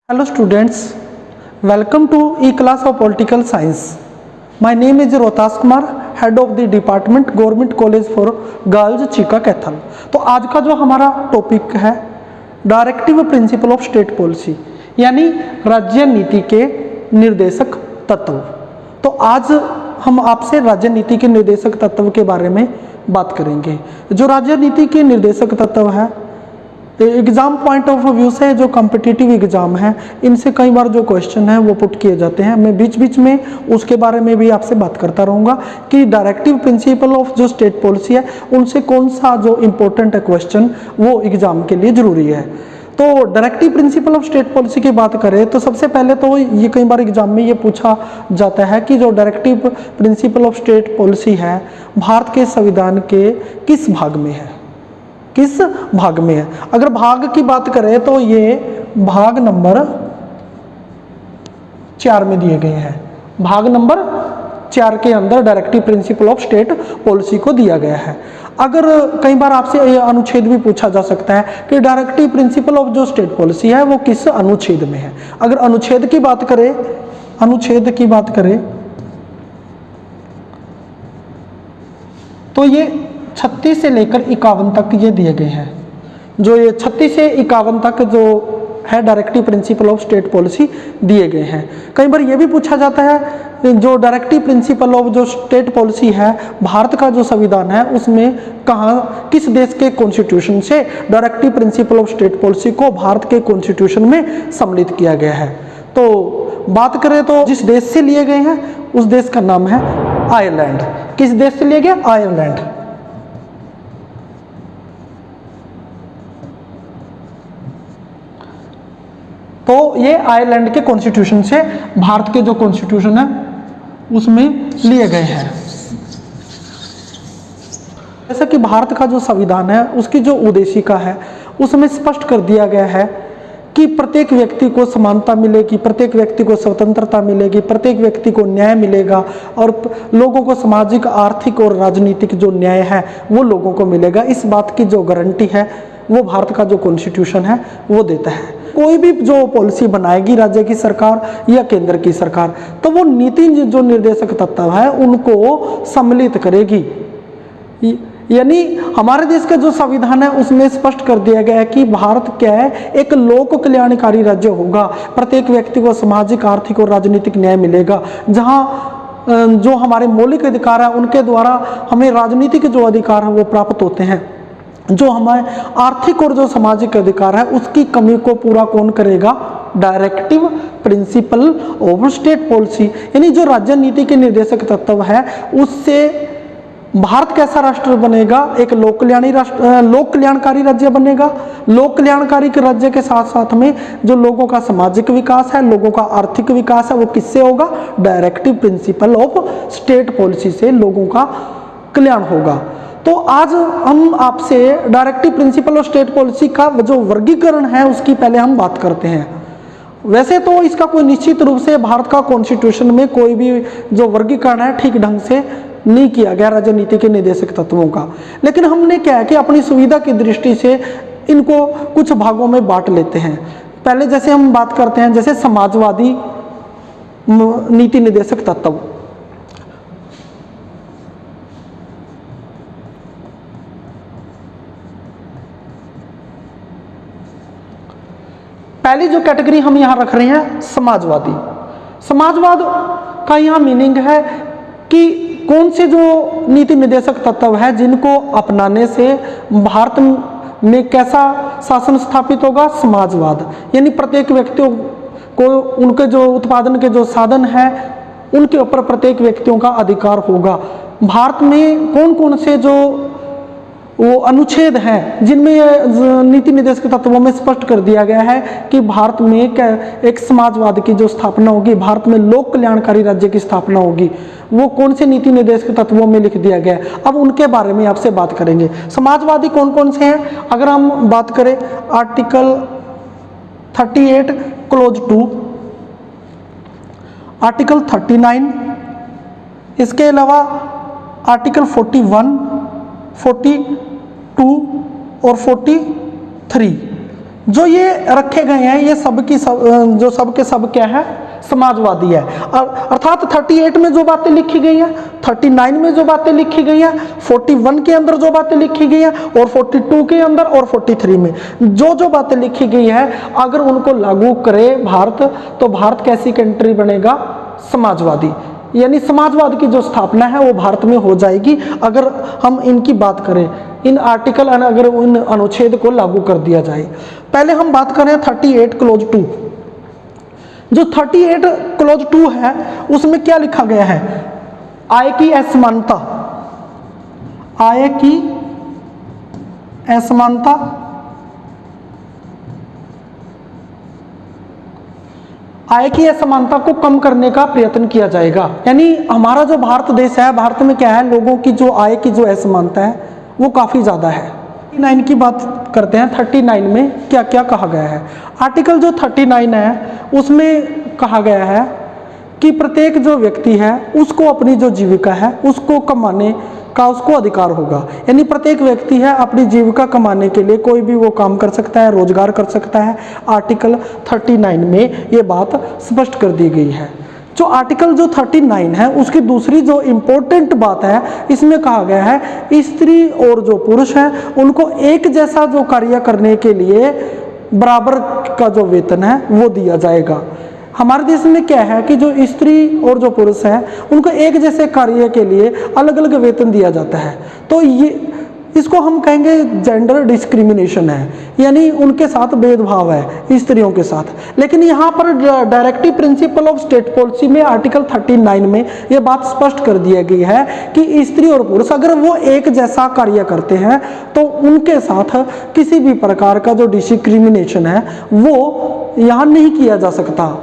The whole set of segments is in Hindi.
Hello students, welcome to E-Class of Political Science. My name is Rohtas Kumar, Head of the Department, Government College for Girls, Chica Kaithal. तो आज का जो हमारा टॉपिक है directive principle of state policy, यानी राज्य नीति के निर्देशक तत्व। तो आज हम आपसे राज्य नीति के निर्देशक तत्व के बारे में बात करेंगे। जो राज्य नीति के निर्देशक तत्व है, एग्जाम पॉइंट ऑफ व्यू से जो कॉम्पिटिटिव एग्जाम है, इनसे कई बार जो क्वेश्चन है वो पुट किए जाते हैं। मैं बीच बीच में उसके बारे में भी आपसे बात करता रहूँगा कि डायरेक्टिव प्रिंसिपल ऑफ जो स्टेट पॉलिसी है, उनसे कौन सा जो इम्पोर्टेंट है क्वेश्चन वो एग्जाम के लिए ज़रूरी है। तो directive principle of state policy की बात करें तो सबसे पहले तो ये कई बार एग्जाम में ये पूछा जाता है कि जो directive principle of state policy है, भारत के संविधान के किस भाग में है, किस भाग में है। अगर भाग की बात करें तो ये भाग नंबर 4 में दिए गए हैं। भाग नंबर 4 के अंदर directive principle of state policy को दिया गया है। अगर कई बार आपसे ये अनुच्छेद भी पूछा जा सकता है कि डायरेक्टिव प्रिंसिपल ऑफ जो स्टेट पॉलिसी है वो किस अनुच्छेद में है। अगर अनुच्छेद की बात करें, अनुच्छेद की बात करें तो ये 36 से लेकर 51 तक ये दिए गए हैं। जो ये 36 से 51 तक जो है directive principle of state policy दिए गए हैं। कई बार ये भी पूछा जाता है जो डायरेक्टिव प्रिंसिपल ऑफ जो स्टेट पॉलिसी है, भारत का जो संविधान है उसमें कहाँ, किस देश के कॉन्स्टिट्यूशन से directive principle of state policy को भारत के कॉन्स्टिट्यूशन में सम्मिलित किया गया है। तो बात करें तो जिस देश से लिए गए हैं उस देश का नाम है आयरलैंड। किस देश से लिए गए? आयरलैंड। तो ये आयरलैंड के कॉन्स्टिट्यूशन से भारत के जो कॉन्स्टिट्यूशन है उसमें लिए गए हैं। जैसे कि भारत का जो संविधान है उसकी जो उद्देशिका है उसमें स्पष्ट कर दिया गया है कि प्रत्येक व्यक्ति को समानता मिलेगी, प्रत्येक व्यक्ति को स्वतंत्रता मिलेगी, प्रत्येक व्यक्ति को न्याय मिलेगा और लोगों को सामाजिक, आर्थिक और राजनीतिक जो न्याय है वो लोगों को मिलेगा। इस बात की जो गारंटी है वो भारत का जो कॉन्स्टिट्यूशन है वो देता है। कोई भी जो पॉलिसी बनाएगी राज्य की सरकार या केंद्र की सरकार, तो वो नीति जो निर्देशक तत्व है उनको सम्मिलित करेगी। यानी हमारे देश का जो संविधान है उसमें स्पष्ट कर दिया गया है कि भारत क्या है, एक लोक कल्याणकारी राज्य होगा। प्रत्येक व्यक्ति को सामाजिक, आर्थिक और राजनीतिक न्याय मिलेगा। जहाँ जो हमारे मौलिक अधिकार है उनके द्वारा हमें राजनीतिक जो अधिकार है वो प्राप्त होते हैं। जो हमारे आर्थिक और जो सामाजिक अधिकार है उसकी कमी को पूरा कौन करेगा? Directive principle of state policy, यानी जो राज्य नीति के निर्देशक तत्व है उससे भारत कैसा राष्ट्र बनेगा? एक लोक कल्याणकारी राज्य बनेगा। लोक कल्याणकारी के राज्य के साथ साथ में जो लोगों का सामाजिक विकास है, लोगों का आर्थिक विकास है, वो किससे होगा? Directive principle of state policy से लोगों का कल्याण होगा। तो आज हम आपसे directive principle of state policy का जो वर्गीकरण है उसकी पहले हम बात करते हैं। वैसे तो इसका कोई निश्चित रूप से भारत का कॉन्स्टिट्यूशन में कोई भी जो वर्गीकरण है ठीक ढंग से नहीं किया गया राज्य नीति के निर्देशक तत्वों का, लेकिन हमने क्या है कि अपनी सुविधा की दृष्टि से इनको कुछ भागों में बांट लेते हैं। पहले जैसे हम बात करते हैं जैसे समाजवादी नीति निर्देशक तत्व। पहली जो कैटेगरी हम यहाँ रख रहे हैं समाजवादी। समाजवाद का यहाँ मीनिंग है कि कौन से जो नीति निर्देशक तत्व है जिनको अपनाने से भारत में कैसा शासन स्थापित होगा? समाजवाद। यानी प्रत्येक व्यक्तियों को उनके जो उत्पादन के जो साधन है उनके ऊपर प्रत्येक व्यक्तियों का अधिकार होगा। भारत में कौन कौन से जो वो अनुच्छेद हैं जिनमें नीति निर्देशक तत्वों में स्पष्ट कर दिया गया है कि भारत में एक समाजवाद की जो स्थापना होगी, भारत में लोक कल्याणकारी राज्य की स्थापना होगी, वो कौन से नीति निर्देशक तत्वों में लिख दिया गया है। अब उनके बारे में आपसे बात करेंगे। समाजवादी कौन कौन से हैं? अगर हम बात करें आर्टिकल 38 क्लोज 2, आर्टिकल 39, इसके अलावा आर्टिकल 41, 42 और 43, जो ये रखे गए हैं ये जो सब के सब क्या है, समाजवादी है। अर्थात 38 में जो बातें लिखी गई हैं, 39 में जो बातें लिखी गई हैं, 41 के अंदर जो बातें लिखी गई हैं, और 42 के अंदर और 43 में जो बातें लिखी गई है, अगर उनको लागू करे भारत, तो भारत कैसी कंट्री बनेगा, समाजवादी। यानी समाजवाद की जो स्थापना है वो भारत में हो जाएगी अगर हम इनकी बात करें, इन आर्टिकल, अगर इन अनुच्छेद को लागू कर दिया जाए। पहले हम बात करें 38 क्लोज 2। जो 38 क्लोज 2 है उसमें क्या लिखा गया है, आय की असमानता, आय की असमानता, आय की असमानता को कम करने का प्रयत्न किया जाएगा। यानी हमारा जो भारत देश है, भारत में क्या है, लोगों की जो आय की जो असमानता है वो काफ़ी ज़्यादा है। 39 की बात करते हैं, 39 में क्या क्या कहा गया है। आर्टिकल जो 39 है उसमें कहा गया है कि प्रत्येक जो व्यक्ति है उसको अपनी जो जीविका है उसको कमाने का उसको अधिकार होगा। यानी प्रत्येक व्यक्ति है अपनी जीविका कमाने के लिए कोई भी वो काम कर सकता है, रोजगार कर सकता है। आर्टिकल 39 में ये बात स्पष्ट कर दी गई है। जो आर्टिकल जो 39 है उसकी दूसरी जो इम्पोर्टेंट बात है, इसमें कहा गया है स्त्री और जो पुरुष है उनको एक जैसा जो कार्य करने के लिए बराबर का जो वेतन है वो दिया जाएगा। हमारे देश में क्या है कि जो स्त्री और जो पुरुष है उनको एक जैसे कार्य के लिए अलग अलग वेतन दिया जाता है, तो ये इसको हम कहेंगे जेंडर डिस्क्रिमिनेशन है, यानी उनके साथ भेदभाव है स्त्रियों के साथ। लेकिन यहाँ पर directive principle of state policy में आर्टिकल 39 में ये बात स्पष्ट कर दिया गई है कि स्त्री और पुरुष अगर वो एक जैसा कार्य करते हैं तो उनके साथ किसी भी प्रकार का जो डिस्क्रिमिनेशन है वो यहाँ नहीं किया जा सकता।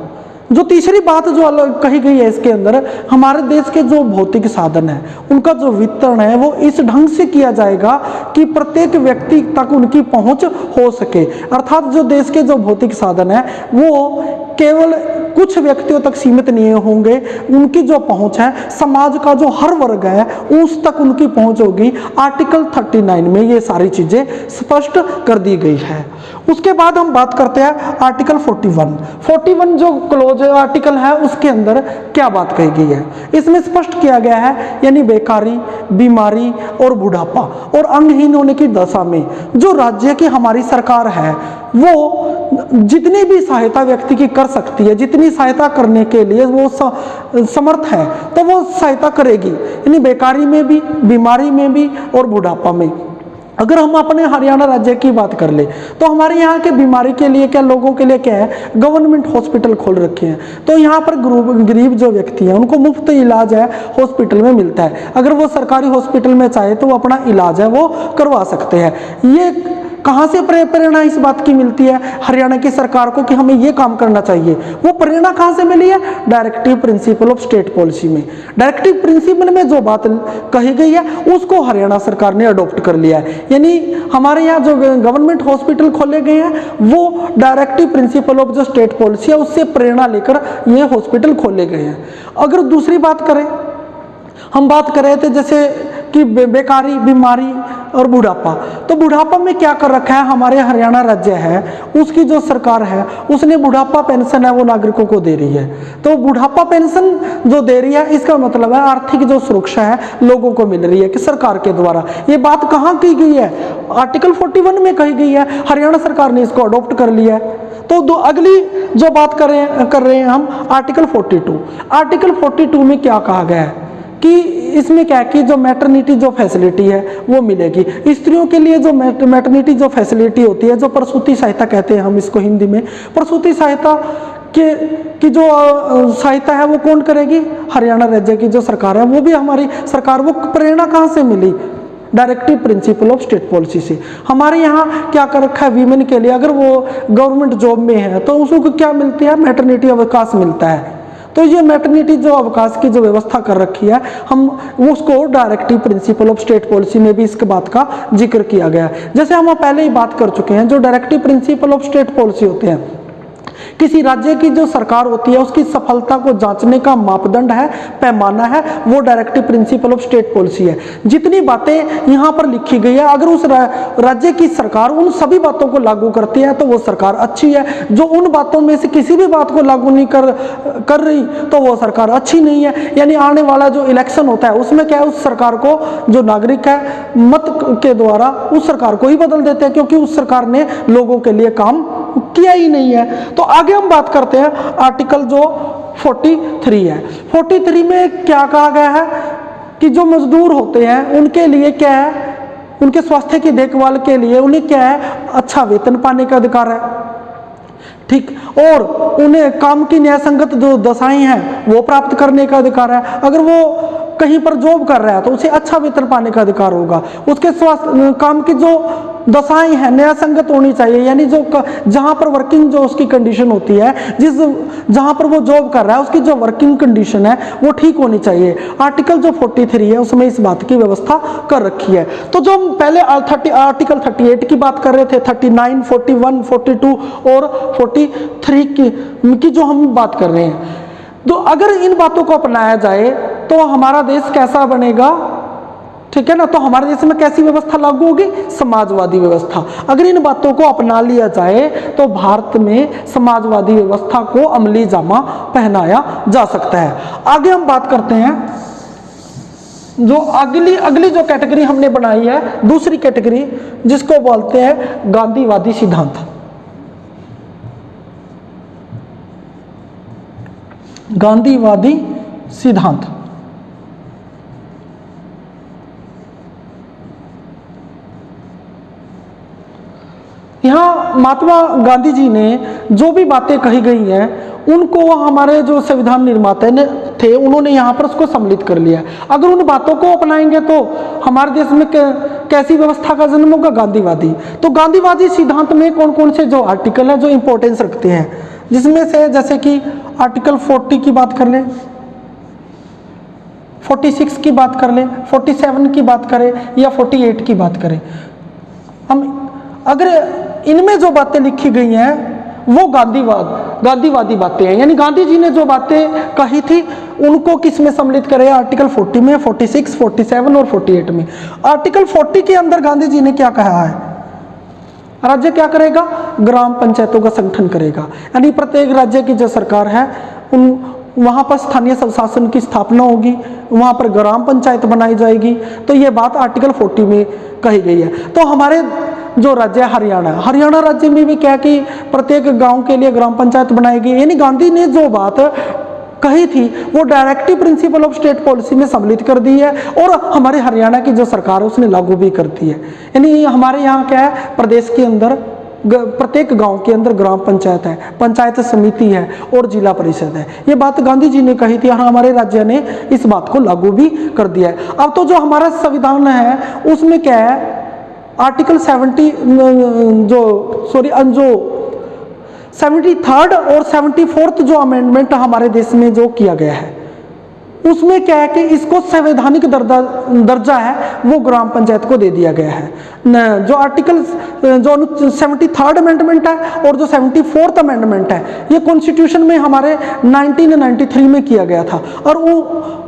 जो तीसरी बात जो अलग कही गई है इसके अंदर, हमारे देश के जो भौतिक साधन है उनका जो वितरण है वो इस ढंग से किया जाएगा कि प्रत्येक व्यक्ति तक उनकी पहुंच हो सके। अर्थात जो देश के जो भौतिक साधन है वो केवल कुछ व्यक्तियों तक सीमित नहीं होंगे, उनकी जो पहुंच है समाज का जो हर वर्ग है उस तक उनकी पहुंच होगी। आर्टिकल 39 में ये सारी चीजें स्पष्ट कर दी गई है। उसके बाद हम बात करते हैं आर्टिकल 41 जो क्लोज आर्टिकल है उसके अंदर क्या बात कही गई है। इसमें स्पष्ट किया गया है यानी बेकारी, बीमारी और बुढ़ापा और अंगहीन होने की दशा में जो राज्य की हमारी सरकार है वो जितनी भी सहायता व्यक्ति की कर सकती है, जितनी सहायता करने के लिए वो समर्थ है तो वो सहायता करेगी। यानी बेकारी में भी, बीमारी में भी और बुढ़ापा में। अगर हम अपने हरियाणा राज्य की बात कर ले तो हमारे यहाँ के बीमारी के लिए क्या, लोगों के लिए क्या है, गवर्नमेंट हॉस्पिटल खोल रखे हैं। तो यहाँ पर गरीब जो व्यक्ति हैं उनको मुफ्त इलाज है हॉस्पिटल में मिलता है। अगर वो सरकारी हॉस्पिटल में चाहे तो वो अपना इलाज है वो करवा सकते हैं। ये कहाँ से प्रेरणा इस बात की मिलती है हरियाणा की सरकार को कि हमें ये काम करना चाहिए? वो प्रेरणा कहाँ से मिली है? Directive principle of state policy में। डायरेक्टिव प्रिंसिपल में जो बात कही गई है उसको हरियाणा सरकार ने अडॉप्ट कर लिया है। यानी हमारे यहाँ जो गवर्नमेंट हॉस्पिटल खोले गए हैं वो डायरेक्टिव प्रिंसिपल ऑफ जो स्टेट पॉलिसी है उससे प्रेरणा लेकर ये हॉस्पिटल खोले गए हैं। अगर दूसरी बात करें, हम बात कर रहे थे जैसे कि बेकारी, बीमारी और बुढ़ापा, तो बुढ़ापा में क्या कर रखा है हमारे हरियाणा राज्य है उसकी जो सरकार है उसने बुढ़ापा पेंशन है वो नागरिकों को दे रही है। तो बुढ़ापा पेंशन जो दे रही है इसका मतलब है आर्थिक जो सुरक्षा है लोगों को मिल रही है कि सरकार के द्वारा। ये बात कहाँ की गई है? आर्टिकल 41 में कही गई है, हरियाणा सरकार ने इसको अडॉप्ट कर लिया है। तो अगली जो बात कर रहे हैं हम आर्टिकल 42। आर्टिकल 42 में क्या कहा गया है कि इसमें क्या है कि जो मैटरनिटी जो फैसिलिटी है वो मिलेगी स्त्रियों के लिए। जो मैटरनिटी जो फैसिलिटी होती है, जो प्रसूति सहायता कहते हैं हम इसको हिंदी में, प्रसूति सहायता की जो सहायता है वो कौन करेगी? हरियाणा राज्य की जो सरकार है वो भी हमारी सरकार। वो प्रेरणा कहाँ से मिली? Directive principle of state policy से। हमारे यहाँ क्या कर रखा है वीमेन के लिए, अगर वो गवर्नमेंट जॉब में है तो उसको क्या मिलती है? मैटरनिटी अवकाश मिलता है। तो ये मैटरनिटी जो अवकाश की जो व्यवस्था कर रखी है हम उसको directive principle of state policy में भी इसके बात का जिक्र किया गया है। जैसे हम पहले ही बात कर चुके हैं, जो directive principle of state policy होते हैं किसी राज्य की जो सरकार होती है उसकी सफलता को जांचने का मापदंड है, पैमाना है, वो directive principle of state policy है। जितनी बातें यहाँ पर लिखी गई है, अगर उस राज्य की सरकार उन सभी बातों को लागू करती है तो वो सरकार अच्छी है। जो उन बातों में से किसी भी बात को लागू नहीं कर रही तो वो सरकार अच्छी नहीं है। यानी आने वाला जो इलेक्शन होता है उसमें क्या है, उस सरकार को जो नागरिक है मत के द्वारा उस सरकार को ही बदल देते हैं, क्योंकि उस सरकार ने लोगों के लिए काम किया ही नहीं है। तो आगे हम बात करते हैं आर्टिकल जो 43 है। 43 में क्या कहा गया है कि जो मजदूर होते हैं उनके लिए क्या है, उनके स्वास्थ्य की देखभाल के लिए उन्हें क्या है, अच्छा वेतन पाने का अधिकार है, ठीक, और उन्हें काम की न्यायसंगत जो दशाएं हैं वो प्राप्त करने का अधिकार है। अगर वो कहीं पर जॉब कर रहा है तो उसे अच्छा वेतन पाने का अधिकार होगा। उसके स्वास्थ्य काम की जो दशाएं हैं न्यायसंगत होनी चाहिए, यानी जो जहां पर वर्किंग जो उसकी कंडीशन होती है, जहां पर वो जॉब कर रहा है उसकी जो वर्किंग कंडीशन है वो ठीक होनी चाहिए। आर्टिकल जो 43 है उसमें इस बात की व्यवस्था कर रखी है। तो जो हम पहले आर्टिकल 38 की बात कर रहे थे, 39, 41, 42 और 43 की जो हम बात कर रहे हैं, तो अगर इन बातों को अपनाया जाए तो हमारा देश कैसा बनेगा, ठीक है ना। तो हमारे देश में कैसी व्यवस्था लागू होगी, समाजवादी व्यवस्था। अगर इन बातों को अपना लिया जाए तो भारत में समाजवादी व्यवस्था को अमली जामा पहनाया जा सकता है। आगे हम बात करते हैं जो अगली जो कैटेगरी हमने बनाई है, दूसरी कैटेगरी जिसको बोलते हैं गांधीवादी सिद्धांत। गांधीवादी सिद्धांत यहाँ महात्मा गांधी जी ने जो भी बातें कही गई हैं उनको हमारे जो संविधान निर्माता थे उन्होंने यहाँ पर उसको सम्मिलित कर लिया। अगर उन बातों को अपनाएंगे तो हमारे देश में कैसी व्यवस्था का जन्म होगा, गांधीवादी। तो गांधीवादी सिद्धांत में कौन कौन से जो आर्टिकल हैं जो इंपॉर्टेंस रखते हैं, जिसमें से जैसे कि आर्टिकल 40 की बात कर लें, 46 की बात कर लें, 47 की बात करें या 48 की बात करें, हम अगर इनमें जो बातें लिखी गई हैं वो गांधीवादी बातें हैं। यानी गांधी जी ने जो बातें कही थी उनको किस में सम्मिलित करें, आर्टिकल 40 में, 46, 47 और 48 में। आर्टिकल 40 के अंदर गांधी जी ने क्या कहा है, राज्य क्या करेगा, ग्राम पंचायतों का संगठन करेगा। यानी प्रत्येक राज्य की जो सरकार है वहाँ पर स्थानीय स्वशासन की स्थापना होगी, वहाँ पर ग्राम पंचायत बनाई जाएगी। तो ये बात आर्टिकल 40 में कही गई है। तो हमारे जो राज्य है हरियाणा राज्य में भी क्या कि प्रत्येक गांव के लिए ग्राम पंचायत बनाएगी। यानी गांधी ने जो बात कही थी वो directive principle of state policy में सम्मिलित कर दी है और हमारे हरियाणा की जो सरकार है उसने लागू भी कर दी है। यानी हमारे यहाँ क्या है, प्रदेश के अंदर प्रत्येक गांव के अंदर ग्राम पंचायत है, पंचायत समिति है और जिला परिषद है। ये बात गांधी जी ने कही थी और हमारे राज्य ने इस बात को लागू भी कर दिया है। अब तो जो हमारा संविधान है उसमें क्या है, आर्टिकल 73rd और 74th जो अमेंडमेंट हमारे देश में जो किया गया है उसमें क्या है कि इसको संवैधानिक दर्जा है वो ग्राम पंचायत को दे दिया गया है। जो आर्टिकल जो 73rd अमेंडमेंट है और जो 74th अमेंडमेंट है ये कॉन्स्टिट्यूशन में हमारे 1993 में किया गया था और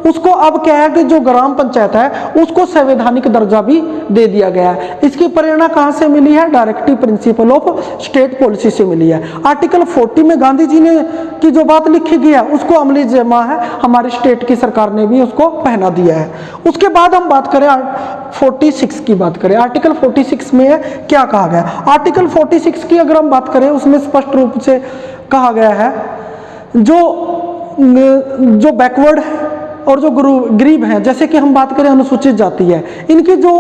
उसको अब क्या है कि जो ग्राम पंचायत है उसको संवैधानिक दर्जा भी दे दिया गया है। इसकी प्रेरणा कहाँ से मिली है, directive principle of state policy से मिली है। आर्टिकल 40 में गांधी जी ने की जो बात लिखी गई है उसको अमली जमा है हमारी स्टेट की सरकार ने भी उसको पहना दिया है। उसके बाद हम बात करें 46 की बात करें, आर्टिकल 46 में क्या कहा गया। आर्टिकल 46 की अगर हम बात करें उसमें स्पष्ट रूप से कहा गया है जो बैकवर्ड है और जो गरीब हैं, जैसे कि हम बात करें अनुसूचित जाति है, इनकी जो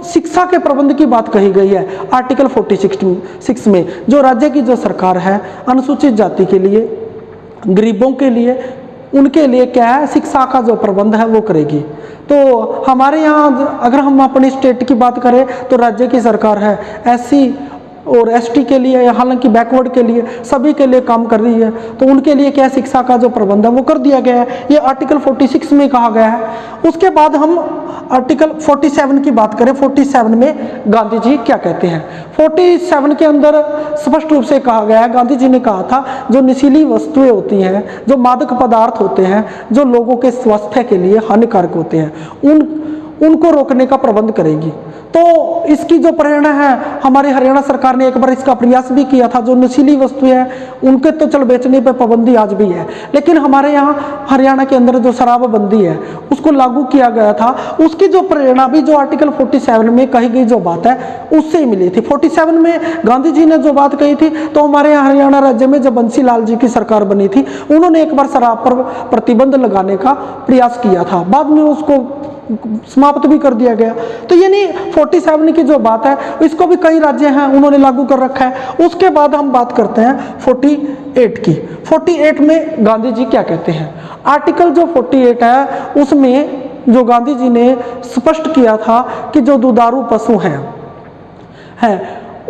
शिक्षा के प्रबंध की बात कही गई है आर्टिकल 46 में। जो राज्य की जो सरकार है अनुसूचित जाति के लिए, गरीबों के लिए, उनके लिए क्या है शिक्षा का जो प्रबंध है वो करेगी। तो हमारे यहाँ अगर हम अपनी स्टेट की बात करें तो राज्य की सरकार है SC और एसटी के लिए, हालांकि बैकवर्ड के लिए, सभी के लिए काम कर रही है। तो उनके लिए क्या शिक्षा का जो प्रबंध है वो कर दिया गया है, ये आर्टिकल 46 में कहा गया है। उसके बाद हम आर्टिकल 47 की बात करें। 47 में गांधी जी क्या कहते हैं? 47 के अंदर स्पष्ट रूप से कहा गया है, गांधी जी ने कहा था जो नशीली वस्तुएं होती हैं, जो मादक पदार्थ होते हैं, जो लोगों के स्वास्थ्य के लिए हानिकारक होते हैं, उनको रोकने का प्रबंध करेगी। तो इसकी जो प्रेरणा है, हमारी हरियाणा सरकार ने एक बार इसका प्रयास भी किया था। जो नशीली वस्तुएं हैं उनके तो चल बेचने पे पाबंदी आज भी है, लेकिन हमारे यहाँ हरियाणा के अंदर जो शराबबंदी है उसको लागू किया गया था। उसकी जो प्रेरणा भी जो आर्टिकल 47 में कही गई जो बात है उससे ही मिली थी। 47 में गांधी जी ने जो बात कही थी, तो हमारे यहाँ हरियाणा राज्य में जब बंसी लाल जी की सरकार बनी थी, उन्होंने एक बार शराब पर प्रतिबंध लगाने का प्रयास किया था, बाद में उसको समाप्त भी कर दिया गया। तो यानी 47 की जो बात है इसको भी कई राज्य हैं उन्होंने लागू कर रखा है। उसके बाद हम बात करते हैं 48 की। 48 में गांधी जी क्या कहते हैं? आर्टिकल जो 48 है उसमें जो गांधी जी ने स्पष्ट किया था कि जो दुधारू पशु हैं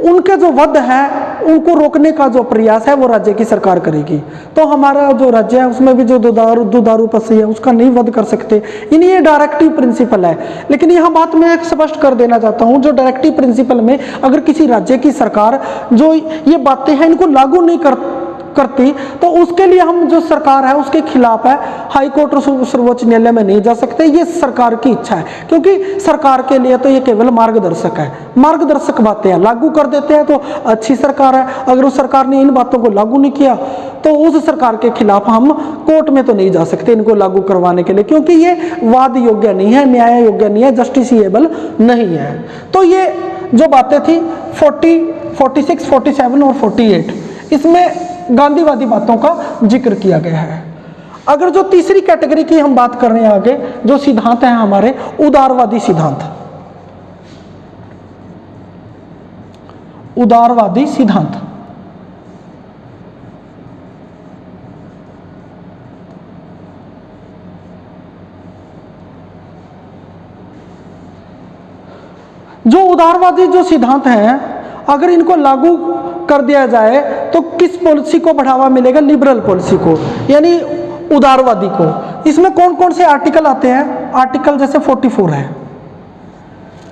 उनके जो वध है उनको रोकने का जो प्रयास है वो राज्य की सरकार करेगी। तो हमारा जो राज्य है उसमें भी जो दुधारू पशु है उसका नहीं वध कर सकते। यानी ये डायरेक्टिव प्रिंसिपल है। लेकिन यह बात मैं स्पष्ट कर देना चाहता हूं, जो डायरेक्टिव प्रिंसिपल में अगर किसी राज्य की सरकार जो ये बातें हैं इनको लागू नहीं करती, तो उसके लिए हम जो सरकार है उसके खिलाफ है हाई कोर्ट और सर्वोच्च न्यायालय में नहीं जा सकते। ये सरकार की इच्छा है, क्योंकि सरकार के लिए तो ये केवल मार्गदर्शक है। मार्गदर्शक बातें हैं, लागू कर देते हैं तो अच्छी सरकार है। अगर उस सरकार ने इन बातों को लागू नहीं किया तो उस सरकार के खिलाफ हम कोर्ट में तो नहीं जा सकते इनको लागू करवाने के लिए, क्योंकि ये वाद योग्य नहीं है, न्याय योग्य नहीं है, जस्टिसिएबल नहीं है। तो ये जो बातें थी 46, 47 और 48, इसमें गांधीवादी बातों का जिक्र किया गया है। अगर जो तीसरी कैटेगरी की हम बात कर रहे हैं आगे, जो सिद्धांत हैं हमारे उदारवादी सिद्धांत। उदारवादी सिद्धांत जो उदारवादी जो सिद्धांत हैं, अगर इनको लागू कर दिया जाए तो किस पॉलिसी को बढ़ावा मिलेगा? लिबरल पॉलिसी को, यानी उदारवादी को। इसमें कौन कौन से आर्टिकल आते हैं? आर्टिकल जैसे 44 है,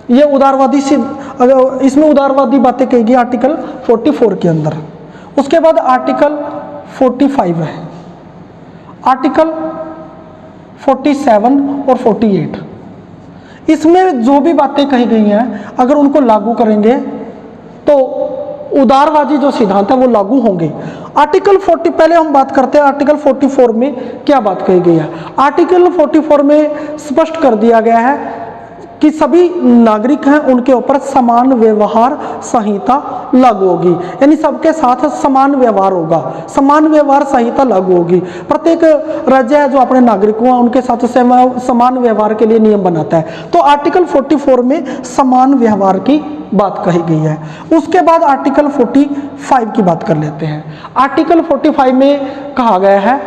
ये उदारवादी इसमें उदारवादी बातें कहेगी आर्टिकल 44 के अंदर। उसके बाद आर्टिकल 45 है, आर्टिकल 47 और 48, इसमें जो भी बातें कही गई हैं अगर उनको लागू करेंगे तो उदारवादी जो सिद्धांत है वो लागू होंगे। आर्टिकल 40, पहले हम बात करते हैं आर्टिकल 44 में क्या बात कही गई है। आर्टिकल 44 में स्पष्ट कर दिया गया है कि सभी नागरिक हैं उनके ऊपर समान व्यवहार संहिता लागू होगी, यानी सबके साथ समान व्यवहार होगा, समान व्यवहार संहिता लागू होगी। प्रत्येक राज्य है जो अपने नागरिकों हैं उनके साथ समान व्यवहार के लिए नियम बनाता है। तो आर्टिकल 44 में समान व्यवहार की बात कही गई है। उसके बाद आर्टिकल 45 की बात कर लेते हैं। आर्टिकल 45 में कहा गया है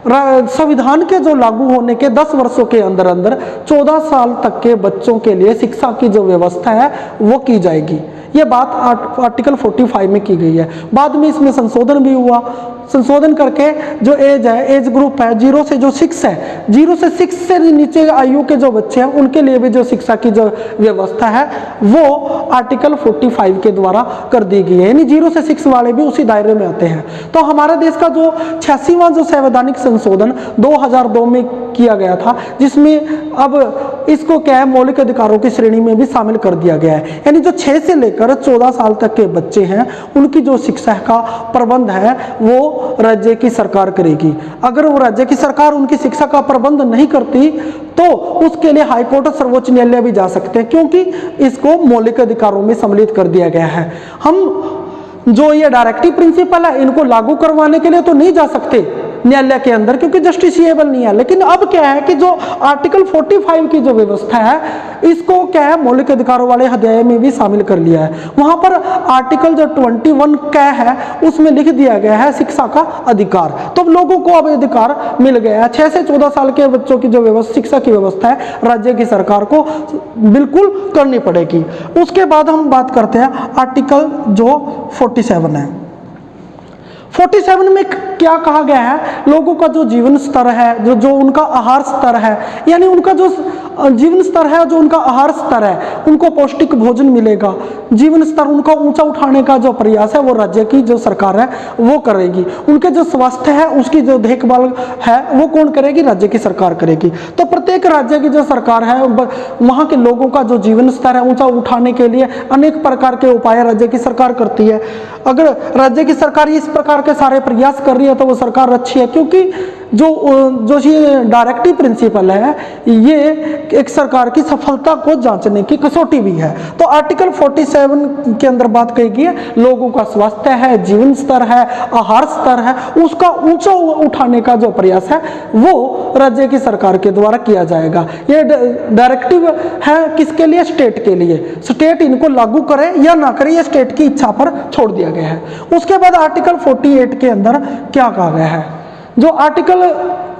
संविधान के जो लागू होने के 10 वर्षों के अंदर अंदर 14 साल तक के बच्चों के लिए शिक्षा की जो व्यवस्था है वो की जाएगी। ये बात आर्टिकल 45 में की गई है। बाद में इसमें संशोधन भी हुआ, संशोधन करके जो एज है, एज ग्रुप है 0 से जो 6 है, 0 से 6 से नीचे आयु के जो बच्चे हैं उनके लिए भी जो शिक्षा की जो व्यवस्था है वो आर्टिकल 45 के द्वारा कर दी गई है, यानी 0 से 6 वाले भी उसी दायरे में आते हैं। तो हमारे देश का जो 86वां जो संवैधानिक संशोधन 2002 में किया गया था, जिसमें अब इसको क्या है मौलिक अधिकारों की श्रेणी में भी शामिल कर दिया गया है, यानी जो 6 से लेकर 14 साल तक के बच्चे हैं उनकी जो शिक्षा का प्रबंध है वो राज्य की सरकार करेगी। अगर वो राज्य की सरकार उनकी शिक्षा का प्रबंध नहीं करती तो उसके लिए हाईकोर्ट और सर्वोच्च न्यायालय भी जा सकते हैं, क्योंकि इसको मौलिक अधिकारों में सम्मिलित कर दिया गया है। हम जो ये डायरेक्टिव प्रिंसिपल है इनको लागू करवाने के लिए तो नहीं जा सकते, न्यायालय के अंदर, क्योंकि जस्टिसिएबल नहीं है। लेकिन अब क्या है कि जो आर्टिकल 45 की जो व्यवस्था है, इसको क्या है मौलिक अधिकारों वाले अध्याय में भी शामिल कर लिया है। वहां पर आर्टिकल जो 21 क्या है उसमें लिख दिया गया है शिक्षा का अधिकार। तो लोगों को अब अधिकार मिल गया है। 6 से 14 साल के बच्चों की जो व्यवस्था शिक्षा की व्यवस्था है राज्य की सरकार को बिल्कुल करनी पड़ेगी। उसके बाद हम बात करते हैं आर्टिकल जो 47 है। 47 में क्या कहा गया है, लोगों का जो जीवन स्तर है, जो उनका आहार स्तर है, यानी उनका जो जीवन स्तर है, जो उनका आहार स्तर है, उनको पौष्टिक भोजन मिलेगा। जीवन स्तर उनका ऊंचा उठाने का जो प्रयास है वो राज्य की जो सरकार है वो करेगी। उनके जो स्वास्थ्य है उसकी जो देखभाल है वो कौन करेगी, राज्य की सरकार करेगी। तो प्रत्येक राज्य की जो सरकार है वहाँ के लोगों का जो जीवन स्तर है ऊंचा उठाने के लिए अनेक प्रकार के उपाय राज्य की सरकार करती है। अगर राज्य की सरकार इस प्रकार के सारे प्रयास कर रही है तो वो सरकार अच्छी है, क्योंकि जो ये डायरेक्टिव प्रिंसिपल है ये एक सरकार की सफलता को जांचने की कसौटी भी है। तो आर्टिकल 47 के अंदर बात कही गई है, लोगों का स्वास्थ्य है, जीवन स्तर है, आहार स्तर है, उसका ऊंचा उठाने का जो प्रयास है वो राज्य की सरकार के द्वारा किया जाएगा। ये डायरेक्टिव है किसके लिए, स्टेट के लिए। स्टेट इनको लागू करे या ना करे ये स्टेट की इच्छा पर छोड़ दिया गया है। उसके बाद आर्टिकल 48 के अंदर क्या कहा गया है, जो आर्टिकल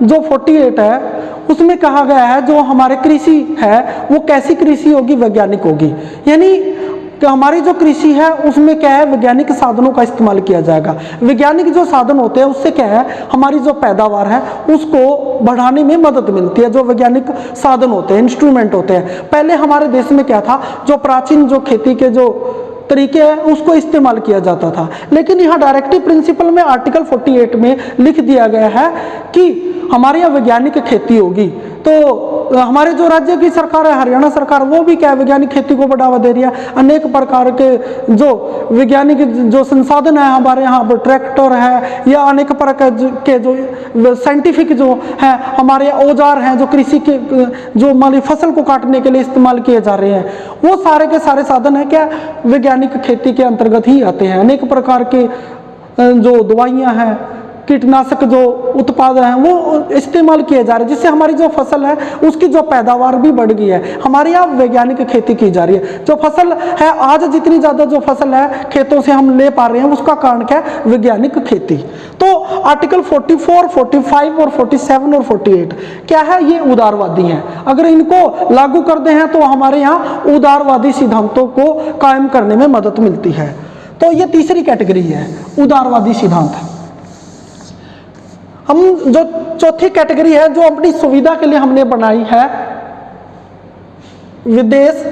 जो 48 है उसमें कहा गया है जो हमारे कृषि है वो कैसी कृषि होगी, वैज्ञानिक होगी। यानी कि हमारी जो कृषि है उसमें क्या है, वैज्ञानिक साधनों का इस्तेमाल किया जाएगा। वैज्ञानिक जो साधन होते हैं उससे क्या है, हमारी जो पैदावार है उसको बढ़ाने में मदद मिलती है। जो वैज्ञानिक साधन होते हैं, इंस्ट्रूमेंट होते हैं, पहले हमारे देश में क्या था, जो प्राचीन जो खेती के जो तरीके हैं उसको इस्तेमाल किया जाता था। लेकिन यहाँ डायरेक्टिव प्रिंसिपल में आर्टिकल 48 में लिख दिया गया है कि हमारे यहाँ वैज्ञानिक खेती होगी। तो हमारे जो राज्य की सरकार है, हरियाणा सरकार, वो भी क्या है, वैज्ञानिक खेती को बढ़ावा दे रही है। अनेक प्रकार के जो वैज्ञानिक जो संसाधन है हमारे यहाँ पर, ट्रैक्टर है या अनेक प्रकार के जो साइंटिफिक जो है हमारे औजार हैं, जो कृषि के जो मान फसल को काटने के लिए इस्तेमाल किए जा रहे हैं, वो सारे के सारे साधन है क्या, वैज्ञानिक खेती के अंतर्गत ही आते हैं। अनेक प्रकार के जो दवाइयाँ हैं, कीटनाशक जो उत्पाद हैं वो इस्तेमाल किए जा रहे हैं, जिससे हमारी जो फसल है उसकी जो पैदावार भी बढ़ गई है। हमारे यहाँ वैज्ञानिक खेती की जा रही है। जो फसल है आज जितनी ज़्यादा जो फसल है खेतों से हम ले पा रहे हैं उसका कारण क्या है, वैज्ञानिक खेती। तो आर्टिकल 44, 45 और 47 और 48 क्या है, ये उदारवादी हैं। अगर इनको लागू कर दे हैं तो हमारे यहाँ उदारवादी सिद्धांतों को कायम करने में मदद मिलती है। तो ये तीसरी कैटेगरी है, उदारवादी सिद्धांत। हम जो चौथी कैटेगरी है जो अपनी सुविधा के लिए हमने बनाई है, विदेश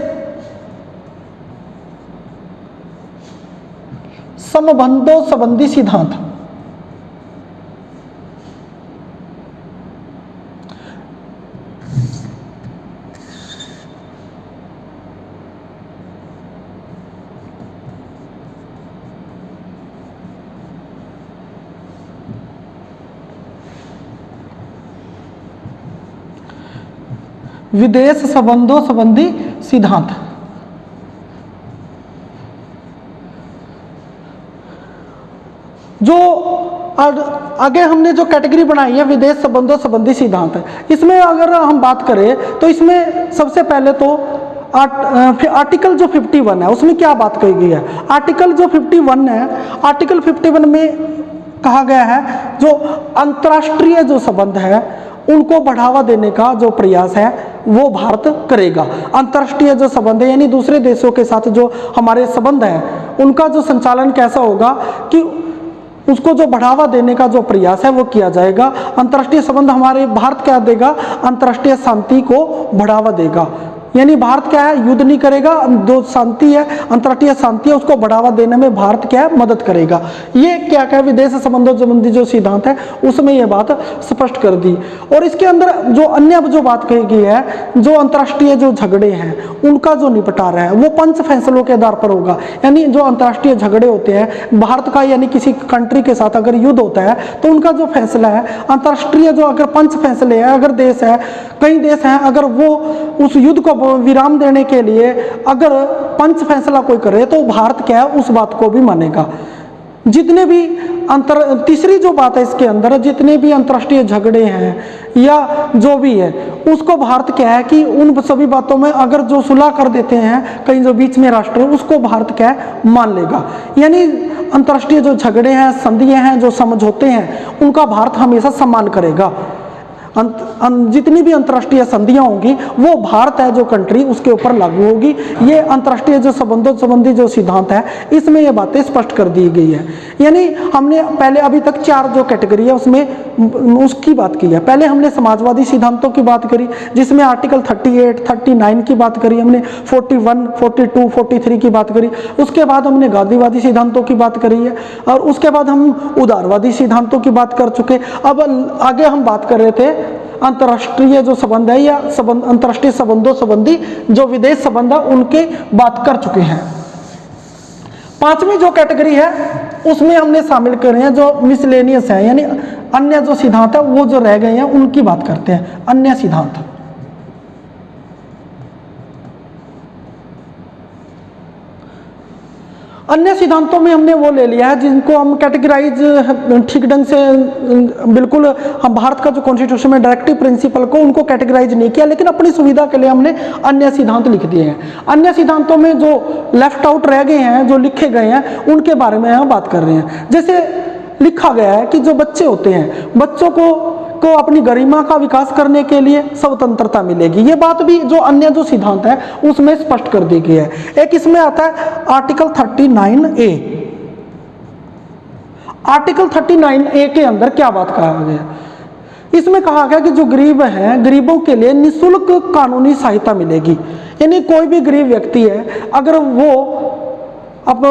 संबंधों संबंधी सिद्धांत। विदेश संबंधों संबंधी सिद्धांत। जो आगे हमने जो कैटेगरी बनाई है विदेश संबंधों संबंधी सिद्धांत, इसमें अगर हम बात करें तो इसमें सबसे पहले तो आर्टिकल जो 51 है उसमें क्या बात कही गई है। आर्टिकल जो 51 है, आर्टिकल 51 में कहा गया है जो अंतर्राष्ट्रीय जो संबंध है उनको बढ़ावा देने का जो प्रयास है वो भारत करेगा। अंतर्राष्ट्रीय जो संबंध है यानी दूसरे देशों के साथ जो हमारे संबंध है उनका जो संचालन कैसा होगा कि उसको जो बढ़ावा देने का जो प्रयास है वो किया जाएगा। अंतर्राष्ट्रीय संबंध हमारे भारत क्या देगा, अंतर्राष्ट्रीय शांति को बढ़ावा देगा। यानी भारत क्या है, युद्ध नहीं करेगा, जो शांति है अंतर्राष्ट्रीय शांति है उसको बढ़ावा देने में भारत क्या है, मदद करेगा। ये क्या क्या विदेश संबंधों संबंधी जो सिद्धांत है उसमें ये बात स्पष्ट कर दी। और इसके अंदर जो अन्य जो बात कही गई है, जो अंतर्राष्ट्रीय जो झगड़े हैं उनका जो निपटारा है वो पंच फैसलों के आधार पर होगा। यानी जो अंतर्राष्ट्रीय झगड़े होते हैं भारत का यानी किसी कंट्री के साथ अगर युद्ध होता है तो उनका जो फैसला है अंतर्राष्ट्रीय जो अगर पंच फैसले है, अगर देश है कई देश हैं अगर वो उस युद्ध को विराम देने के लिए अगर पंच फैसला कोई करे तो भारत क्या है उस बात को भी मानेगा। जितने भी तीसरी जो बात है इसके अंदर, जितने भी अंतर्राष्ट्रीय झगड़े हैं या जो भी है, उसको भारत क्या है कि उन सभी बातों में अगर जो सुलह कर देते हैं कहीं जो बीच में राष्ट्र, उसको भारत क्या है मान लेगा। यानी अंतर्राष्ट्रीय जो झगड़े हैं, संधियां हैं, जो समझौते हैं, उनका भारत हमेशा सम्मान करेगा। जितनी भी अंतर्राष्ट्रीय संधियां होंगी वो भारत है जो कंट्री, उसके ऊपर लागू होगी। ये अंतर्राष्ट्रीय जो संबंधों संबंधी जो सिद्धांत है, इसमें ये बातें स्पष्ट कर दी गई है। यानी हमने पहले अभी तक 4 जो कैटेगरी है उसमें उसकी बात की है। पहले हमने समाजवादी सिद्धांतों की बात करी, जिसमें आर्टिकल 38, 39 की बात करी हमने, 41, 42, 43 की बात करी। उसके बाद हमने गांधीवादी सिद्धांतों की बात करी है, और उसके बाद हम उदारवादी सिद्धांतों की बात कर चुके। अब आगे हम बात कर रहे थे अंतर्राष्ट्रीय जो संबंध है या अंतर्राष्ट्रीय संबंधों संबंधी जो विदेश संबंध है, उनके बात कर चुके हैं। 5वीं जो कैटेगरी है उसमें हमने शामिल करे हैं जो मिसलेनियस है, यानी अन्य जो सिद्धांत है वो जो रह गए हैं उनकी बात करते हैं। अन्य सिद्धांत, अन्य सिद्धांतों में हमने वो ले लिया है जिनको हम कैटेगराइज ठीक ढंग से, बिल्कुल हम भारत का जो कॉन्स्टिट्यूशन में डायरेक्टिव प्रिंसिपल को उनको कैटेगराइज नहीं किया, लेकिन अपनी सुविधा के लिए हमने अन्य सिद्धांत लिख दिए हैं। अन्य सिद्धांतों में जो लेफ्ट आउट रह गए हैं, जो लिखे गए हैं, उनके बारे में हम बात कर रहे हैं। जैसे लिखा गया है कि जो बच्चे होते हैं, बच्चों को अपनी गरिमा का विकास करने के लिए स्वतंत्रता मिलेगी। ये बात भी जो अन्य जो सिद्धांत है उसमें स्पष्ट कर दी गई है। एक इसमें आता है आर्टिकल 39A। आर्टिकल 39A के अंदर क्या बात कहा गया? इसमें कहा गया कि जो गरीब हैं, गरीबों के लिए निःशुल्क कानूनी सहायता मिलेगी। यानी कोई भी गरीब व्यक्ति है, अगर वो अब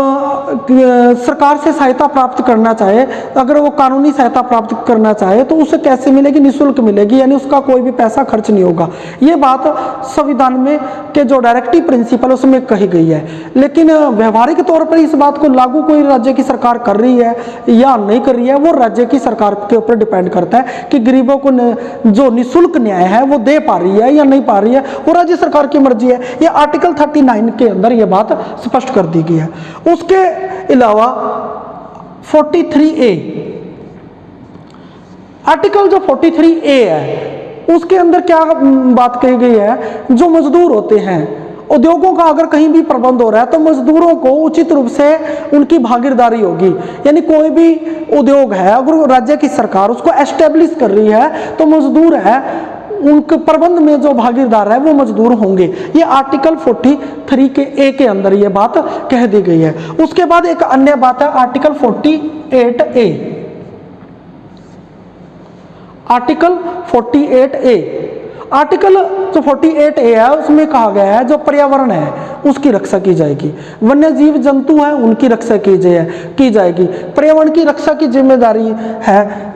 सरकार से सहायता प्राप्त करना चाहे, अगर वो कानूनी सहायता प्राप्त करना चाहे तो उसे कैसे मिलेगी? निःशुल्क मिलेगी, यानी उसका कोई भी पैसा खर्च नहीं होगा। ये बात संविधान में के जो डायरेक्टिव प्रिंसिपल उसमें कही गई है। लेकिन व्यवहारिक तौर पर इस बात को लागू कोई राज्य की सरकार कर रही है या नहीं कर रही है, वो राज्य की सरकार के ऊपर डिपेंड करता है कि गरीबों को जो निःशुल्क न्याय है वो दे पा रही है या नहीं पा रही है, वो राज्य सरकार की मर्जी है। ये आर्टिकल 39 के अंदर ये बात स्पष्ट कर दी गई है। उसके अलावा 43A, आर्टिकल जो 43A है उसके अंदर क्या बात कही गई है? जो मजदूर होते हैं, उद्योगों का अगर कहीं भी प्रबंध हो रहा है तो मजदूरों को उचित रूप से उनकी भागीदारी होगी। यानी कोई भी उद्योग है, अगर राज्य की सरकार उसको एस्टेब्लिश कर रही है तो मजदूर है, उनके प्रबंध में जो भागीदार है वो मजदूर होंगे। ये आर्टिकल 43 के ए के अंदर ये बात कह दी गई है। उसके बाद एक अन्य बात है article 48A। Article 48A, article जो 48A है उसमें कहा गया है जो पर्यावरण है उसकी रक्षा की जाएगी, वन्य जीव जंतु है उनकी रक्षा की जाएगी। पर्यावरण की रक्षा की जिम्मेदारी है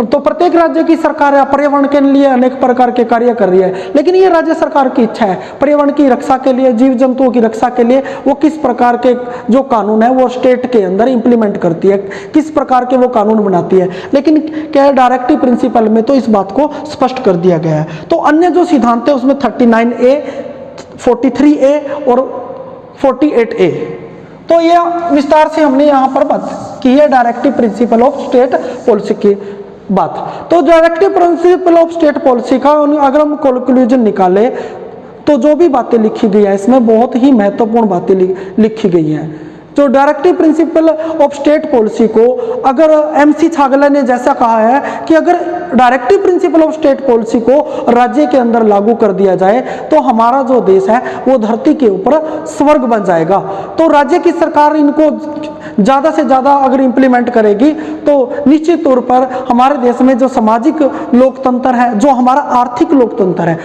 तो प्रत्येक राज्य की सरकार है, पर्यावरण के लिए अनेक प्रकार के कार्य कर रही है, लेकिन ये राज्य सरकार की इच्छा है पर्यावरण की रक्षा के लिए, जीव जंतुओं की रक्षा के लिए वो किस प्रकार के जो कानून है वो स्टेट के अंदर इंप्लीमेंट करती है, किस प्रकार के वो कानून बनाती है। लेकिन क्या डायरेक्टिव प्रिंसिपल में तो इस बात को स्पष्ट कर दिया गया है। तो अन्य जो सिद्धांत है उसमें 39A, 43A और 48A, तो ये विस्तार से हमने यहाँ पर बात की है directive principle of state policy की बात। तो directive principle of state policy का अगर हम कंक्लूजन निकाले तो जो भी बातें लिखी गई है इसमें बहुत ही महत्वपूर्ण बातें लिखी गई हैं। जो directive principle of state policy को अगर MC छागला ने जैसा कहा है कि अगर directive principle of state policy को राज्य के अंदर लागू कर दिया जाए तो हमारा जो देश है वो धरती के ऊपर स्वर्ग बन जाएगा। तो राज्य की सरकार इनको ज़्यादा से ज़्यादा अगर इम्प्लीमेंट करेगी तो निश्चित तौर पर हमारे देश में जो सामाजिक लोकतंत्र है, जो हमारा आर्थिक लोकतंत्र है,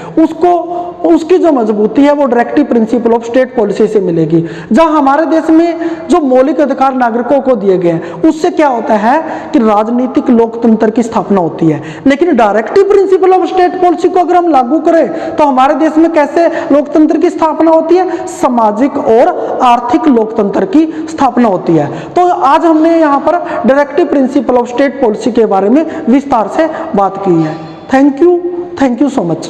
उसकी जो मजबूती है वो directive principle of state policy से मिलेगी। जहाँ हमारे देश में जो मौलिक अधिकार नागरिकों को दिए गए हैं उससे क्या होता है कि राजनीतिक लोकतंत्र की स्थापना होती है। लेकिन directive principle of state policy को अगर हम लागू करें तो हमारे देश में कैसे लोकतंत्र की स्थापना होती है? सामाजिक और आर्थिक लोकतंत्र की स्थापना होती है। तो आज हमने यहाँ पर directive principle of state policy के बारे में विस्तार से बात की है। Thank you so much.